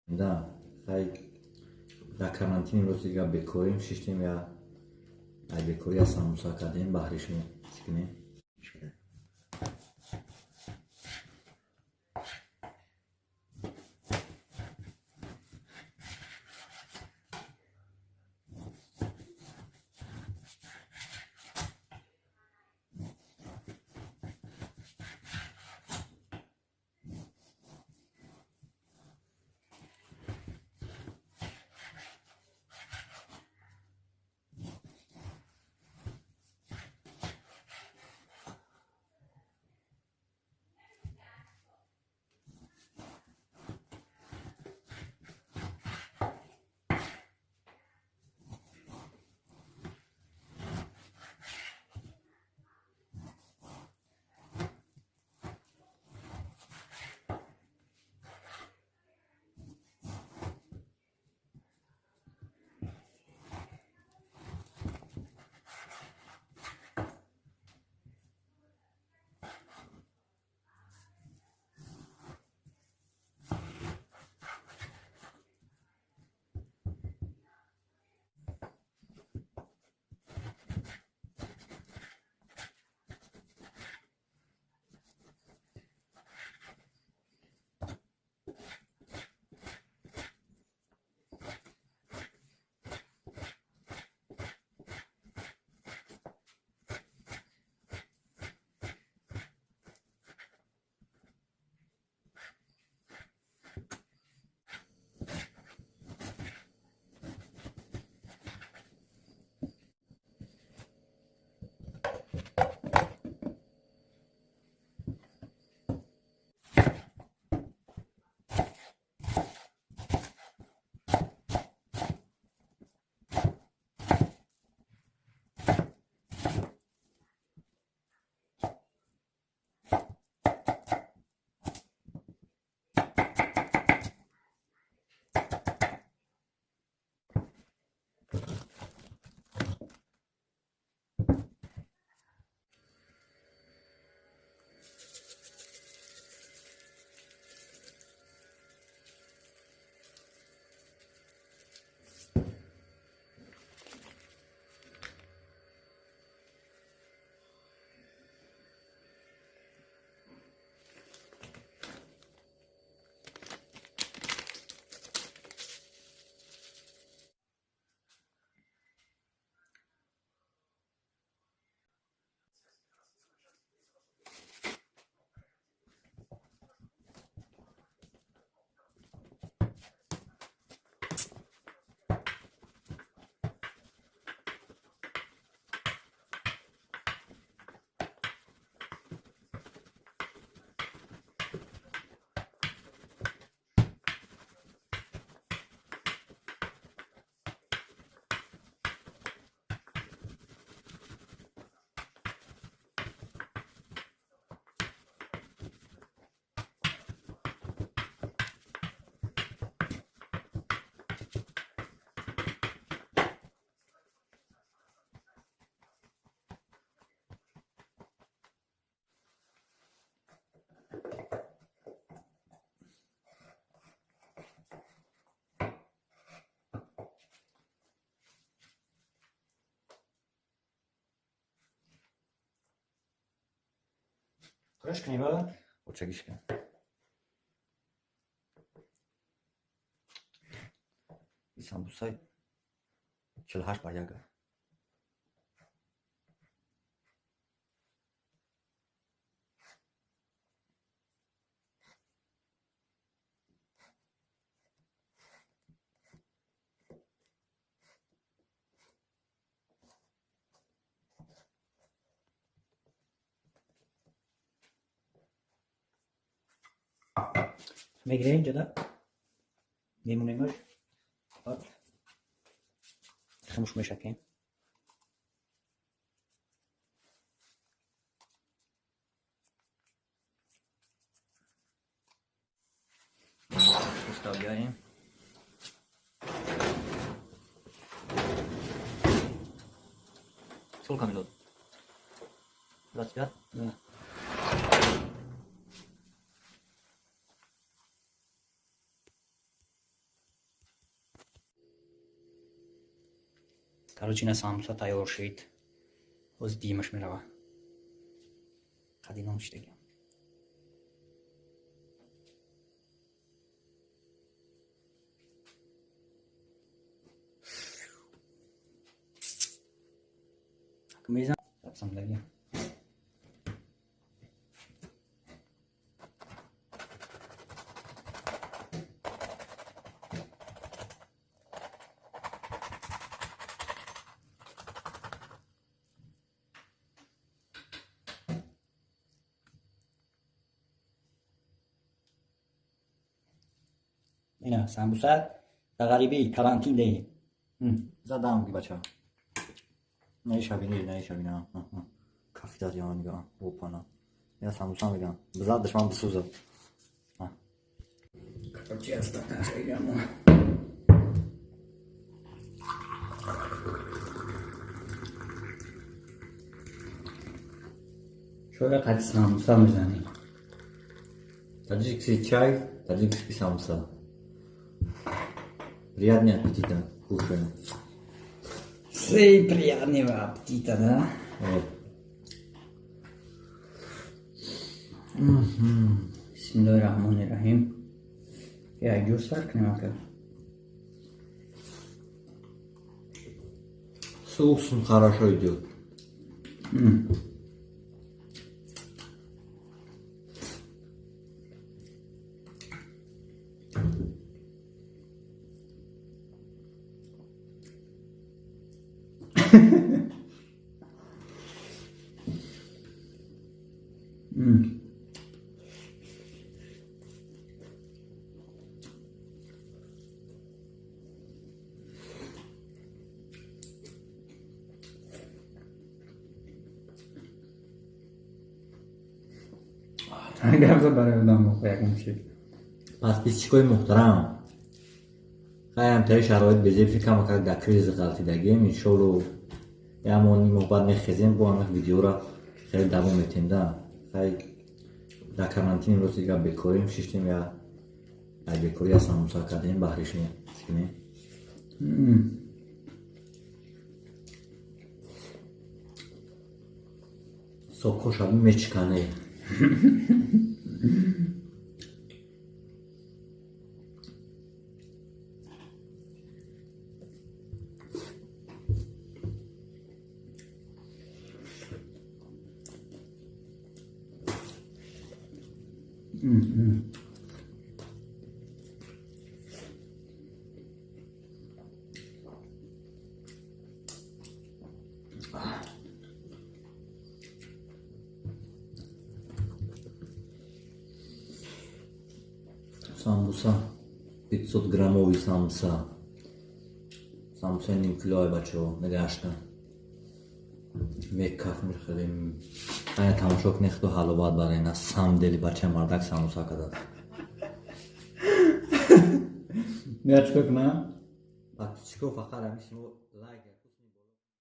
Да, хай дар карантини имрӯз дига бекорим шиштем я ай бекорӣ аз самбуса кардем баҳри шумо чӣ кунем? Trošku nebylo? Počekaj. I sambusa 48 bayaga. میگیره اینجا ده میمونیمش خموش میشکیم Вставляем. Сколько минут? 25? Да. Короче, на самса тайёр шид. Оз димаш мерава. Қадинон штеги. Мизан сам даги. اینا سمبوسه غریبی کارانتین دی. زدم که بچه ها نه شبینه کافی داد یا نگاه بوپانا یا ساموسا میگم بزاد دشمن بسوزه Короче, я стакан. شوية قد ساموسا میزنی. таджикский чай, таджикский самса. Приятного аппетита, кушаем. Всем приятного аппетита, да? Вот. Бисмиллахир-рахманир-рахим. Я иду саркнем ака. Соусом хорошо идет. Гамза барай одам моҳоякум шид. подписчикои муҳтарам, хай ҳамтари шароит безефи камакак дар кризи ғалтидагем иншоалло ямони мо баъд мехезем бо ҳамак видеора хеле давом метем да. хай дар карантини имрӯз дига бекорим шиштем я ай бекори аз самуса кардем баҳришмо чикунем. сокҳо шаби мечикане. самбуса 500 граммови самбуса ним килои бачаҳо нигашта мекаф мехелем ая тамошо кунед худо ҳаловат барен аз самдели бачаи мардак самбуса кадад. Я чекав на подписчиков фақат ҳамишо лайк